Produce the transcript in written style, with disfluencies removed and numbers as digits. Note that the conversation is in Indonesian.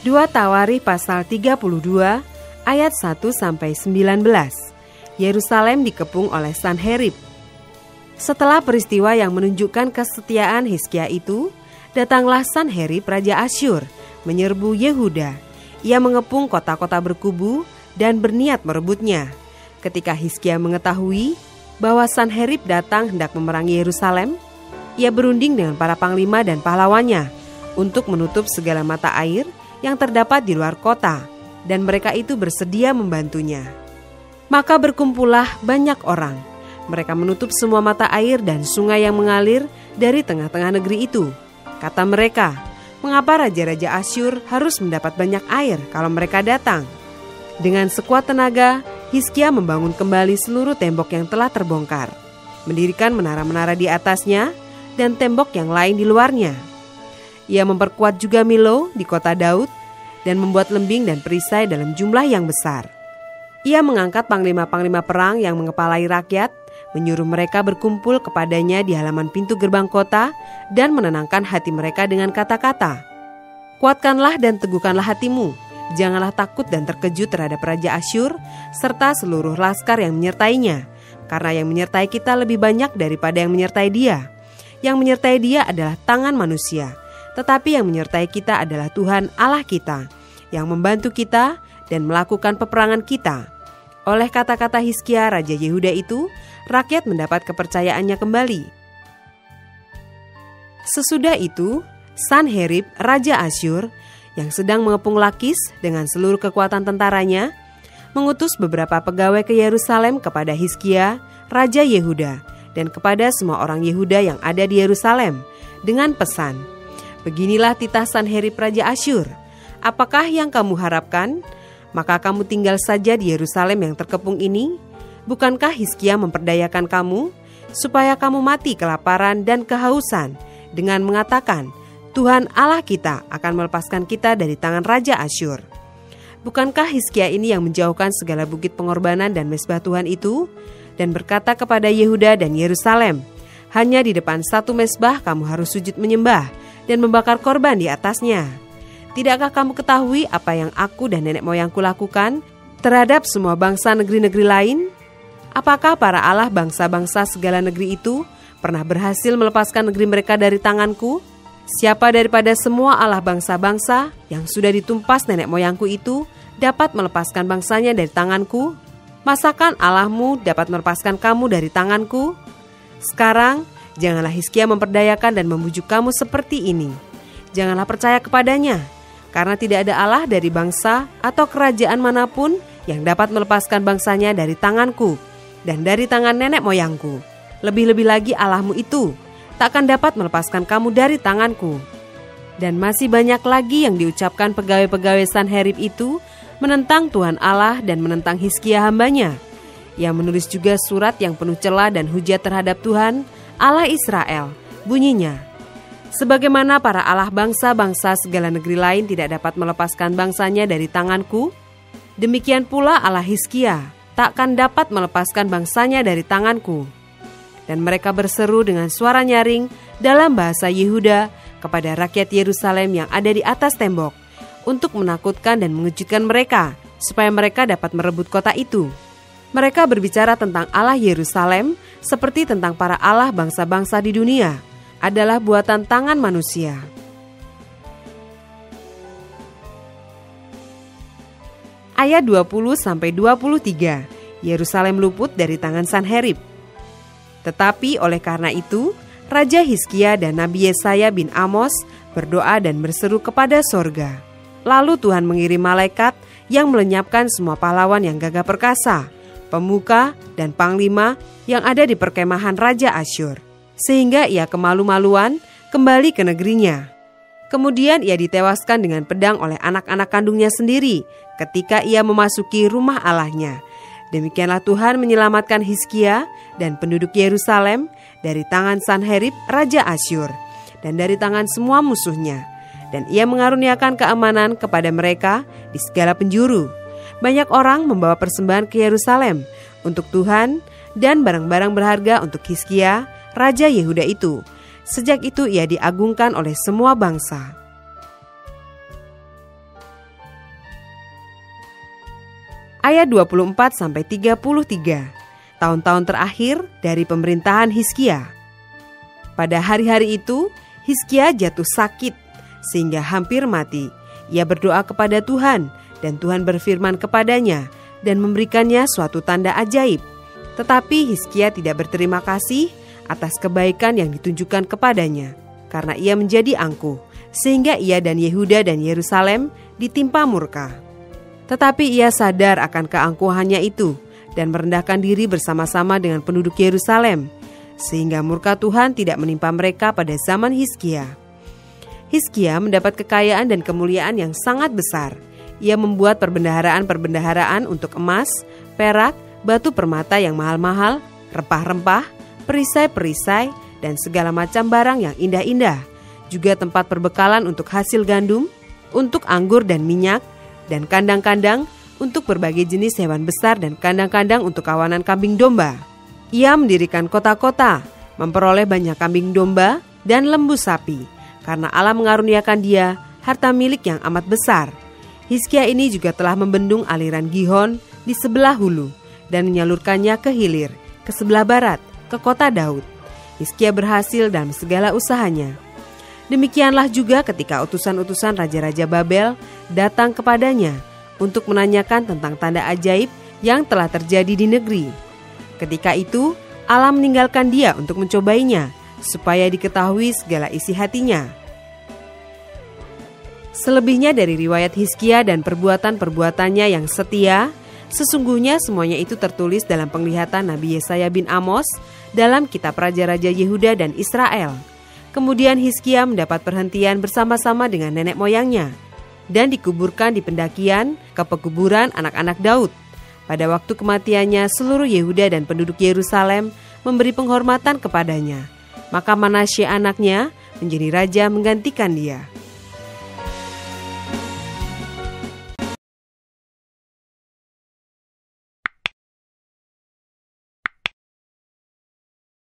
2 Tawarikh pasal 32 ayat 1-19. Yerusalem dikepung oleh Sanherib. Setelah peristiwa yang menunjukkan kesetiaan Hizkia itu, datanglah Sanherib Raja Asyur menyerbu Yehuda. Ia mengepung kota-kota berkubu dan berniat merebutnya. Ketika Hizkia mengetahui bahwa Sanherib datang hendak memerangi Yerusalem, ia berunding dengan para panglima dan pahlawannya untuk menutup segala mata air yang terdapat di luar kota, dan mereka itu bersedia membantunya. Maka berkumpullah banyak orang. Mereka menutup semua mata air dan sungai yang mengalir dari tengah-tengah negeri itu. Kata mereka, mengapa raja-raja Asyur harus mendapat banyak air kalau mereka datang? Dengan sekuat tenaga, Hizkia membangun kembali seluruh tembok yang telah terbongkar, mendirikan menara-menara di atasnya dan tembok yang lain di luarnya. Ia memperkuat juga Milo di kota Daud dan membuat lembing dan perisai dalam jumlah yang besar. Ia mengangkat panglima-panglima perang yang mengepalai rakyat, menyuruh mereka berkumpul kepadanya di halaman pintu gerbang kota dan menenangkan hati mereka dengan kata-kata, "Kuatkanlah dan teguhkanlah hatimu, janganlah takut dan terkejut terhadap Raja Asyur serta seluruh laskar yang menyertainya, karena yang menyertai kita lebih banyak daripada yang menyertai dia. Yang menyertai dia adalah tangan manusia, tetapi yang menyertai kita adalah Tuhan Allah kita, yang membantu kita dan melakukan peperangan kita." Oleh kata-kata Hizkia Raja Yehuda itu, rakyat mendapat kepercayaannya kembali. Sesudah itu, Sanherib Raja Asyur yang sedang mengepung Lakis dengan seluruh kekuatan tentaranya, mengutus beberapa pegawai ke Yerusalem kepada Hizkia Raja Yehuda dan kepada semua orang Yehuda yang ada di Yerusalem dengan pesan, "Beginilah titah Sanherib Raja Asyur. Apakah yang kamu harapkan? Maka kamu tinggal saja di Yerusalem yang terkepung ini. Bukankah Hizkia memperdayakan kamu supaya kamu mati kelaparan dan kehausan dengan mengatakan, Tuhan Allah kita akan melepaskan kita dari tangan Raja Asyur? Bukankah Hizkia ini yang menjauhkan segala bukit pengorbanan dan mezbah Tuhan itu dan berkata kepada Yehuda dan Yerusalem, hanya di depan satu mezbah kamu harus sujud menyembah dan membakar korban di atasnya? Tidakkah kamu ketahui apa yang aku dan nenek moyangku lakukan terhadap semua bangsa negeri-negeri lain? Apakah para Allah bangsa-bangsa segala negeri itu pernah berhasil melepaskan negeri mereka dari tanganku? Siapa daripada semua Allah bangsa-bangsa yang sudah ditumpas nenek moyangku itu dapat melepaskan bangsanya dari tanganku? Masakan Allahmu dapat melepaskan kamu dari tanganku? Sekarang, janganlah Hizkia memperdayakan dan membujuk kamu seperti ini. Janganlah percaya kepadanya, karena tidak ada Allah dari bangsa atau kerajaan manapun yang dapat melepaskan bangsanya dari tanganku dan dari tangan nenek moyangku. Lebih-lebih lagi Allahmu itu takkan dapat melepaskan kamu dari tanganku." Dan masih banyak lagi yang diucapkan pegawai-pegawai Sanherib itu menentang Tuhan Allah dan menentang Hizkia hambanya. Ia menulis juga surat yang penuh cela dan hujat terhadap Tuhan Allah Israel. Bunyinya, "Sebagaimana para Allah bangsa-bangsa segala negeri lain tidak dapat melepaskan bangsanya dari tanganku, demikian pula Allah Hizkia takkan dapat melepaskan bangsanya dari tanganku." Dan mereka berseru dengan suara nyaring dalam bahasa Yehuda kepada rakyat Yerusalem yang ada di atas tembok untuk menakutkan dan mengejutkan mereka supaya mereka dapat merebut kota itu. Mereka berbicara tentang Allah Yerusalem seperti tentang para Allah bangsa-bangsa di dunia adalah buatan tangan manusia. Ayat 20-23, Yerusalem luput dari tangan Sanherib. Tetapi oleh karena itu, Raja Hizkia dan Nabi Yesaya bin Amos berdoa dan berseru kepada sorga. Lalu Tuhan mengirim malaikat yang melenyapkan semua pahlawan yang gagah perkasa, pemuka dan panglima yang ada di perkemahan Raja Asyur, sehingga ia kemalu-maluan kembali ke negerinya. Kemudian ia ditewaskan dengan pedang oleh anak-anak kandungnya sendiri ketika ia memasuki rumah Allahnya. Demikianlah Tuhan menyelamatkan Hizkia dan penduduk Yerusalem dari tangan Sanherib Raja Asyur dan dari tangan semua musuhnya. Dan ia mengaruniakan keamanan kepada mereka di segala penjuru. Banyak orang membawa persembahan ke Yerusalem untuk Tuhan dan barang-barang berharga untuk Hizkia Raja Yehuda itu. Sejak itu ia diagungkan oleh semua bangsa. ayat 24-33, tahun-tahun terakhir dari pemerintahan Hizkia. Pada hari-hari itu, Hizkia jatuh sakit sehingga hampir mati. Ia berdoa kepada Tuhan dan Tuhan berfirman kepadanya dan memberikannya suatu tanda ajaib. Tetapi Hizkia tidak berterima kasih atas kebaikan yang ditunjukkan kepadanya, karena ia menjadi angkuh, sehingga ia dan Yehuda dan Yerusalem ditimpa murka. Tetapi ia sadar akan keangkuhannya itu dan merendahkan diri bersama-sama dengan penduduk Yerusalem, sehingga murka Tuhan tidak menimpa mereka pada zaman Hizkia. Hizkia mendapat kekayaan dan kemuliaan yang sangat besar. Ia membuat perbendaharaan-perbendaharaan untuk emas, perak, batu permata yang mahal-mahal, rempah-rempah, perisai-perisai, dan segala macam barang yang indah-indah. Juga tempat perbekalan untuk hasil gandum, untuk anggur dan minyak, dan kandang-kandang untuk berbagai jenis hewan besar dan kandang-kandang untuk kawanan kambing domba. Ia mendirikan kota-kota, memperoleh banyak kambing domba dan lembu sapi, karena Allah mengaruniakan dia harta milik yang amat besar. Hizkia ini juga telah membendung aliran Gihon di sebelah hulu dan menyalurkannya ke hilir, ke sebelah barat, ke kota Daud. Hizkia berhasil dalam segala usahanya. Demikianlah juga ketika utusan-utusan raja-raja Babel datang kepadanya untuk menanyakan tentang tanda ajaib yang telah terjadi di negeri. Ketika itu, Allah meninggalkan dia untuk mencobainya, supaya diketahui segala isi hatinya. Selebihnya dari riwayat Hizkia dan perbuatan-perbuatannya yang setia, sesungguhnya semuanya itu tertulis dalam penglihatan Nabi Yesaya bin Amos dalam kitab Raja-Raja Yehuda dan Israel. Kemudian Hizkia mendapat perhentian bersama-sama dengan nenek moyangnya dan dikuburkan di pendakian ke pekuburan anak-anak Daud. Pada waktu kematiannya, seluruh Yehuda dan penduduk Yerusalem memberi penghormatan kepadanya. Maka Manasye anaknya menjadi raja menggantikan dia.